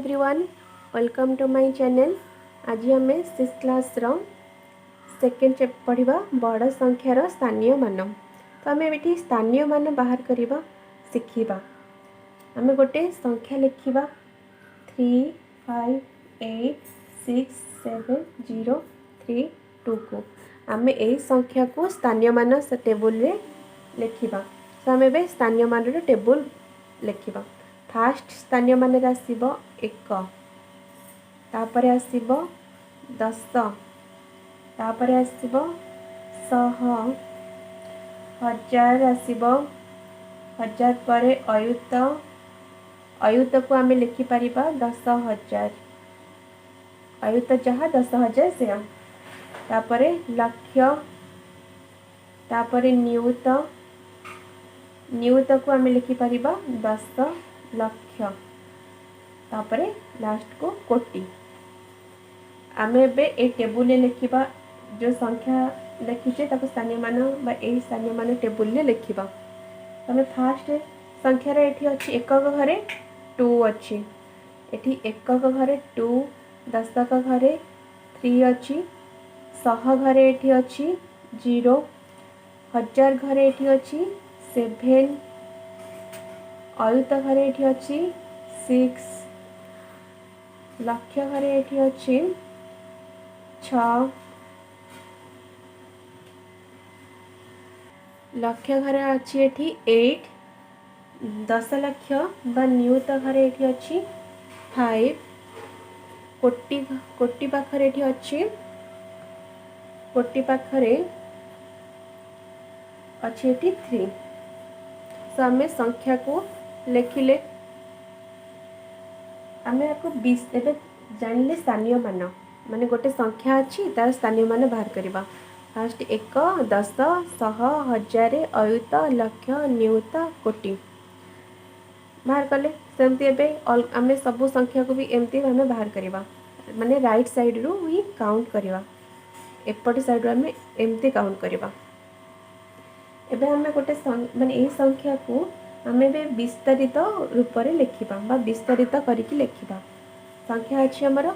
Everyone, welcome to my channel. आज आम 6 class second पढ़ा बड़ संख्यार स्थानीय मान। तो आम ये स्थानीय मान बाहर करवा शिखा। आम गोटे संख्या लिखा 35867032 को आम यही संख्या को स्थानीय मान टेबुल रे लिखा। तो आम ए स्थानीय मान टेबुल लिखा। फास्ट स्थानीय मान आसब 1, तापर आसब 10, तापर आसब 100, 1000 आसब 1000 पर अयुत अयुत को आम लिखिपर 10,000 अयुत जहाँ 10,000 से तापर लक्ष, तापर नियुत नियुत को आम लिखिपर 10 लक्ष, तापर लास्ट को कोटि। आम ए टेबुल लिखा जो संख्या लिखीचे स्थानीय मान यही स्थानीय मान टेबुल लिखा। आम फास्ट संख्यार ये अच्छी एकक घरे 2 अच्छी, एठी एकक घरे 2, दशक घरे 3 अच्छी, 100 घरे ये अच्छी 0, 1000 घरे ये अच्छी 7, अयुत घरे ये अच्छी 6, लक्ष घरे ये अच्छी 6, लक्ष घरे अच्छी एठी 8, 10 लक्ष बा नियुत घरे ये अच्छी 5, कोटि कोटि पाखरे ये अच्छी कोटि पाखरे अच्छी एठी 3। तो आम संख्या को लिखिले आम आपको 20 एवं जानले स्थानीय मान माने गोटे संख्या अच्छी तार स्थानीय मान बाहर करवा। फास्ट 1, 10, 100, 1000, अयुत, लक्ष, नियुत, कोटि बाहर कले। सेमती आम सब संख्या को भी एमती आम बाहर करवा माने राइट साइड रू ही काउंट करवा, एपट साइड आम एमती काउंट करवा। एबे आम गोटे माने यही संख्या को आम विस्तारित रूप में लिखा बा विस्तारित करके लिखा। संख्या अच्छी आमर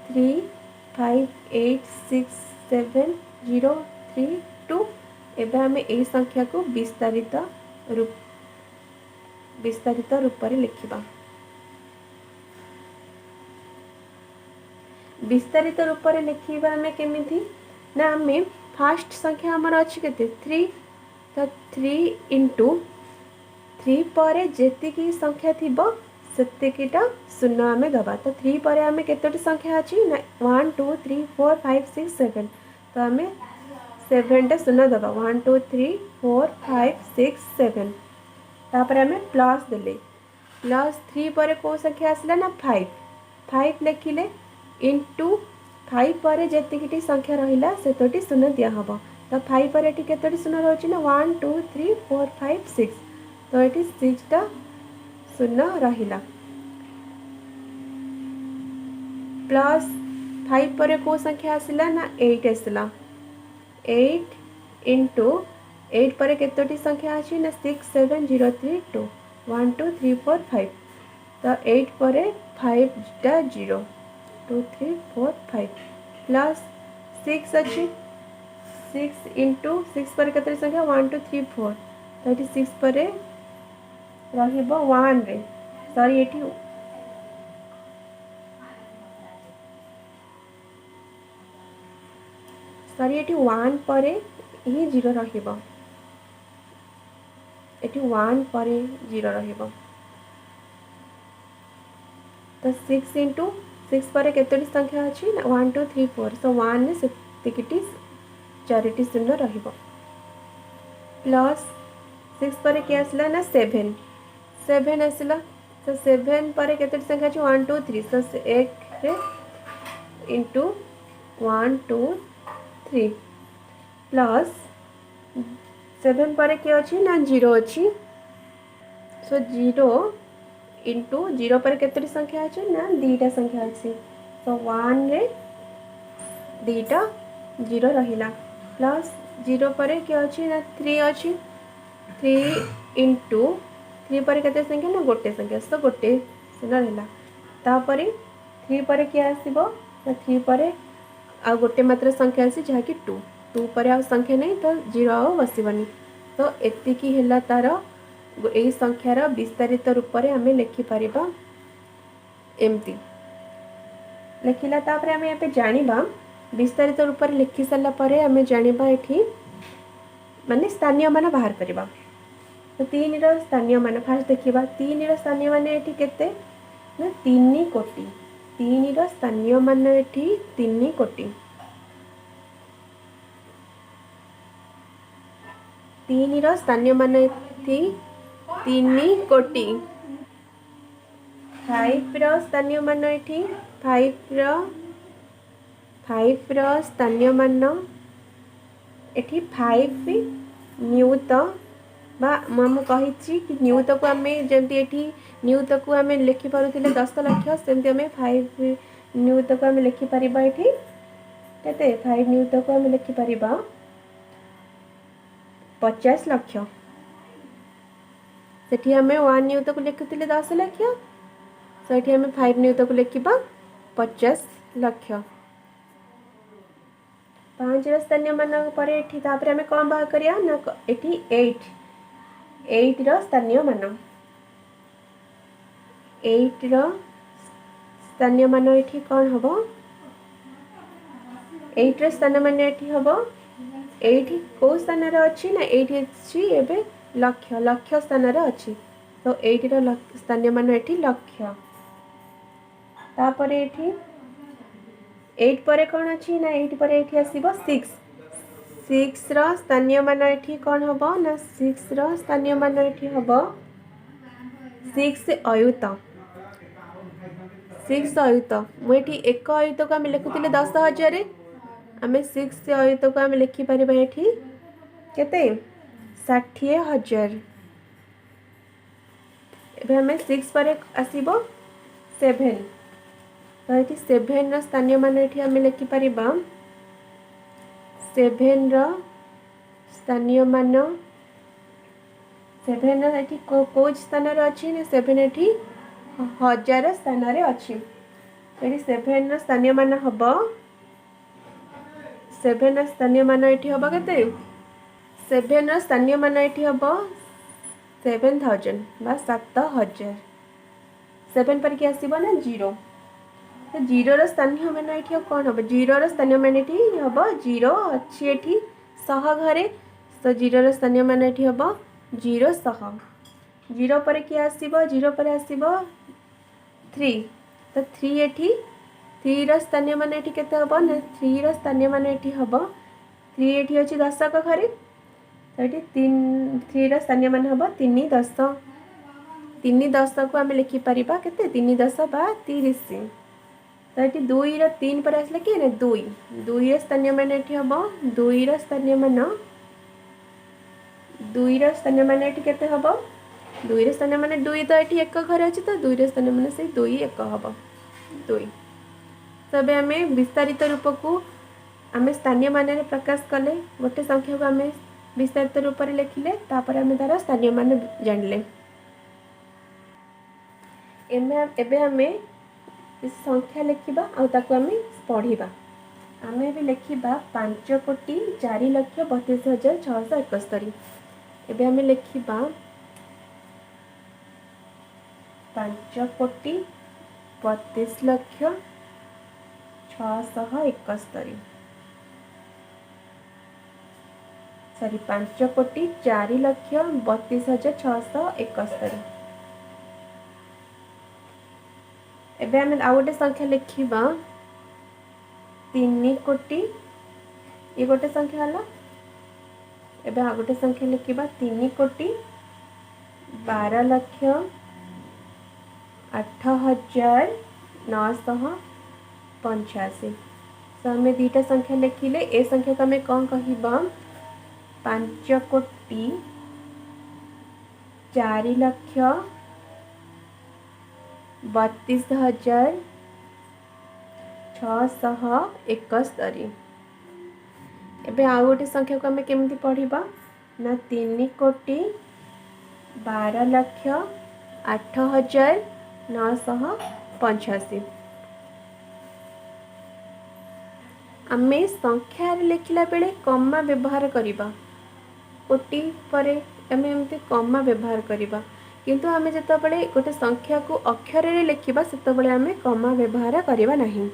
35867032। एबे आम यही संख्या को विस्तारित रूप में लिखा। विस्तारित रूप में लिखा आम केमिति ना आम फास्ट संख्या आमर अच्छी केते 3, तो 3 इंटू 3 पर जेतिकी संख्या थी सेतिकीटा शून्य आम दबा। तो 3 पर आम केतोटी संख्या अच्छी ना 1 2 3 4 5 6 7, तो आम 7टा शून्य दबा 1 2 3 4 5 6 7। तापर आम प्लस देले प्लस 3 पर कौ संख्या आसला ना 5 5 लिखिले इंटू 5 पर जेतिकीटी संख्या रहिला सेतोटी शून्य दिया हबो। तो 5 पर एटी केतोटी शून्य रहउची ना 1 2 3 4 5 6, तो ये 6टा शून्य रहिला। प्लस 5 पर कौ संख्या आसला ना 8 आसला 8 इंटू 8 पर केतोटी संख्या अच्छी ना 6 7 0 3 2 1 2 3 4 5, तो 8 पर 5टा 0 2 3 4 5 प्लस 6 अच्छी 6 इंटू 6 पर केतोटी संख्या 1 2 3 4, तो ये 6 पर रहिबो 1 रे सॉरी एठी सॉरी एठी 1 पर ही 0 रहिबो, एठी 1 पर 0 रहिबो। तो 6 इंटू 6 पर केतोटी संख्या अच्छी ना 1 2 3 4, सो 1 ने सेतिकीटी 4टी शून्य रहिबो। प्लस 6 पर के आसला ना 7 7 आसला, तो 7 पर केतोटी संख्या अच्छी 1 2 3, तो 1 रे इंटू 1 2 3 प्लस 7 पर के अच्छी ना 0 अच्छी, सो 0 इंटू 0 पर केतोटी संख्या अच्छी ना 2टा संख्या अच्छी, तो 1 रे 2टा 0 रहिला। प्लस 0 पर के अच्छी ना 3 अच्छी 3 इंटू 3 पर केते संख्या ना गोटे संख्या, तो गोटे शून्य रहिला। तापरे 3 पर किए आसीबो ना 3 पर आ गोटे मात्र संख्या आसी जहा कि 2 2 पर आ संख्या नहीं तो 0 आ बसबनी तो एतिकी हैला तार ए संख्यार विस्तारित रूप में आम लिखिपर एमती लिखला तापर आम यहाँ जाना विस्तारित रूप में लिखि सारा पर आम जाना ये माने स्थानीय मान बाहर करवा तो 3 रो स्थानीय मान फास्ट देखा 3 रो स्थानीय मान ये केते ना 3 कोटी 3 रो स्थानीय मान ये 3 कोटी 3 रो स्थानीय मान ये 3 कोटी 5 रो स्थानीय मान ये 5 रो स्थानीय मान एठी 5 न्यूत आम कही कि न्यूत को आम जमी न्यूत को आम लिखिपे 10 लाख सेमती आम 5 न्यूत को आम लिखिपर ये केते 5 न्यूत को आम लिखिपर 50 लाख सेठी आम 1 न्यूत को लिखुले 10 लाख तो ये आम 5 न्यूत को लिखा 50 लाख 5 स्थानीय मान पर आम कौन बाहर करिया ना ये 8 रो स्थानीय मान 8 रो स्थानीय मान ये कौन हम 8 रो स्थानीय मान ये हम 8 कौ स्थान अच्छी ना 8 अच्छी एवं लक्ष लक्ष स्थान अच्छी तो 8 रो स्थानीय मान ये लक्ष तापर ये 8 पर कौन अच्छी ना 8 पर ये आसब 6 रो स्थानीय मान ये कौन हम ना 6 रो स्थानीय मान ये हम 6 अयुत 6 अयुत मुझे एक अयुत को आम लिखुले 10,000 आम 6 अयुत को आम लिखिपर ये केते 60,000 एवं आम 6 पर आसब 7 तो ये 7 स्थानीय मान ये आम लिखिपर 7 स्थानीय मान 7 ये कौ स्थान अच्छी ना 7 ये 1000 स्थान अच्छी ये 7 स्थानीय मान हम 7 स्थानीय मान ये हम के 7 स्थानीय मान ये हम 7,000 बा 7,000 7 पर क्या आसब ना 0 तो 0 रो स्थानीय मान ये कौन हम 0 रो स्थानीय मान ये हम 0 अच्छी ये 100 घरे तो 0 रो स्थानीय मान ये हम 0 100 0 पर क्या आसब 0 पर आसब 3 तो 3 ये 3 रो स्थानीय मान ये केते हम ना 3 रो स्थानीय मान ये हम 3 ये अच्छी 10 घरे तो ये 3 रो स्थानीय मान हम 3 10 3 10 को आम लिखिपर के 3 10 बा 30 तो ये 2 रो 3 पर आसला कि 2 रो स्थानीय मान ये हम 2 रो स्थानीय मान 2 रो स्थानीय मान ये केते हम 2 रो स्थानीय मान 2 तो ये एक घर अच्छे तो 2 रो स्थानीय मान से 2 1 हम 2 तब आम विस्तारित रूप को आम स्थानीय मान प्रकाश कले गोटे संख्या को आम विस्तारित रूप में लिखिले तापर आम तार स्थानीय मान जानले एबे आम संख्या लिखा आम पढ़ा आम भी लिखा 5,04,32,671 एबे आम लिखा 5,32,671 सॉरी 5,04,32,671 एबे आम आउ गोटे संख्या लिखा 3 कोटी ये गोटे संख्या है एबे आ गोटे संख्या लिखा 3 कोटी 12,08,985 तो आम दुईटा संख्या लिखिले ए संख्या को आम कौन कहबा 5 कोटी 4,32,671 एबे आ गोटे संख्या को आम केमती पढ़ा ना 3 कोटी 12,08,985 85। आमे संख्या लिखला बेले कमा व्यवहार करिबा कोटि परे आमे एमती कमा व्यवहार करिबा किंतु आमे जेतबेले गोटे संख्या को अक्षर रे लिखिबा सेतबेले आमे कमा व्यवहार करिबा नहीं।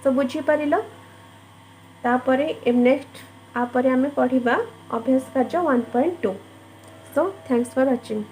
सो बुझी परिलो तापरे नेक्स्ट आपरे आमे पढ़िबा अभ्यास कार्य 1.2। So thanks for watching.